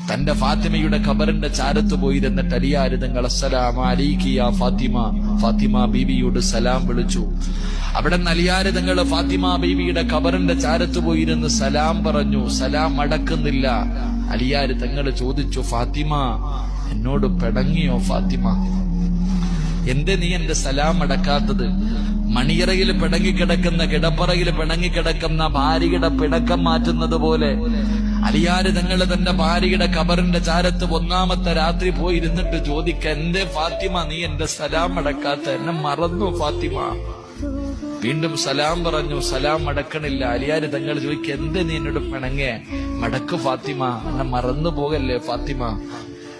തന്റെ ഫാത്തിമയുടെ ഖബറിന്റെ ചാരത്ത് പോയിരുന്നിട്ട് അലിയാർ തങ്ങൾ അസ്സലാമു അലൈകി യാ ഫാത്തിമ, ഫാത്തിമ ബീവിയോട് സലാം വിളിച്ചു. അവിടെ അലിയാർ തങ്ങൾ ഫാത്തിമ ബീവിയുടെ ഖബറിന്റെ ചാരത്ത് പോയിരുന്ന് സലാം പറഞ്ഞു. സലാം അടക്കുന്നില്ല. അലിയാർ തങ്ങൾ ചോദിച്ചു, ഫാത്തിമ എന്നോട് പിണങ്ങിയോ ഫാത്തിമ? എന്തേ നീ എന്റെ സലാം അടക്കാത്തത്? മണിയറയിൽ പിണങ്ങിക്കിടക്കുന്ന, കിടപ്പറയിൽ പിണങ്ങിക്കിടക്കുന്ന ഭാര്യയുടെ പിണക്കം മാറ്റുന്നത് പോലെ അലിയാർ തങ്ങൾ തന്റെ ഭാര്യയുടെ ഖബറിന്റെ ചാരത്ത് ഒന്നാമത്തെ രാത്രി പോയിരുന്നിട്ട് ചോദിക്ക, എന്തേ ഫാത്തിമ നീ എന്റെ സലാം അടക്കാത്ത? എന്നെ മറന്നു ഫാത്തിമ? വീണ്ടും സലാം പറഞ്ഞു. സലാം അടക്കണില്ല. അലിയാർ തങ്ങൾ ചോദിക്ക, എന്തേ നീ എന്നോട് പിണങ്ങേ? മടക്ക് ഫാത്തിമ, എന്നെ മറന്നു പോകല്ലേ ഫാത്തിമ?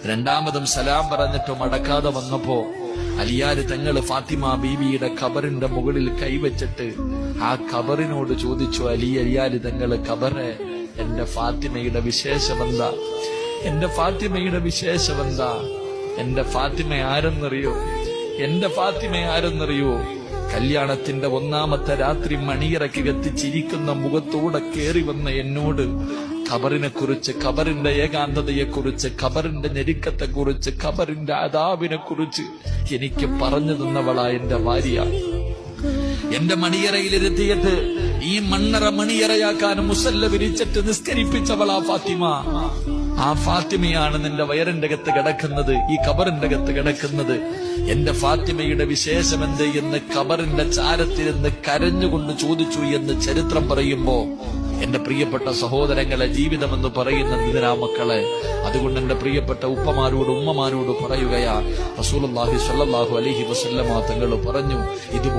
രണ്ടാമതും സലാം പറഞ്ഞിട്ട് മടക്കാതെ വന്നപ്പോ അലിയാർ തങ്ങൾ ഫാത്തിമ ബീവിയുടെ ഖബറിന്റെ മുകളിൽ കൈവച്ചിട്ട് ആ ഖബറിനോട് ചോദിച്ചു, അലിയാർ തങ്ങൾ ഖബറെ, എന്റെ ഫാത്തിമയുടെ വിശേഷമെന്താ? എന്റെ ഫാത്തിമയുടെ വിശേഷമെന്താ? എന്റെ ഫാത്തിമ ആരെന്നറിയോ? എന്റെ ഫാത്തിമ ആരെന്നറിയോ? കല്യാണത്തിന്റെ ഒന്നാമത്തെ രാത്രി മണിയറയ്ക്ക് കത്തിച്ചിരിക്കുന്ന മുഖത്തോടെ കേറി വന്ന എന്നോട് ഖബറിനെ കുറിച്ച്, ഖബറിന്റെ ഏകാന്തതയെ കുറിച്ച്, ഖബറിന്റെ ഞെരുക്കത്തെ കുറിച്ച്, ഖബറിന്റെ അദാബിനെ കുറിച്ച് എനിക്ക് പറഞ്ഞു തന്നവളാ എന്റെ ഭാര്യ. എന്റെ മണിയറയിലിരുത്തിയിട്ട് ഈ മണ്ണറ മണിയറയാക്കാൻ മുസല്ല വിരിച്ചിട്ട് നിസ്കരിപ്പിച്ചവളാ ഫാത്തിമ. ആ ഫാത്തിമയാണ് നിന്റെ വയറിന്റെ അകത്ത് കിടക്കുന്നത്, ഈ ഖബറിന്റെ അകത്ത് കിടക്കുന്നത്. എന്റെ ഫാത്തിമയുടെ വിശേഷമെന്ത് എന്ന് ഖബറിന്റെ ചാരത്തിരുന്ന് കരഞ്ഞുകൊണ്ട് ചോദിച്ചു എന്ന് ചരിത്രം പറയുമ്പോ, എന്റെ പ്രിയപ്പെട്ട സഹോദരങ്ങളെ, ജീവിതമെന്ന് പറയുന്നത് ഇതിനാ മക്കളെ. അതുകൊണ്ട് എന്റെ പ്രിയപ്പെട്ട ഉപ്പമാരോട് ഉമ്മമാരോട് പറയുകയാ, റസൂലുള്ളാഹി സ്വല്ലല്ലാഹു അലൈഹി വസല്ലമ തങ്ങൾ പറഞ്ഞു, ഇത്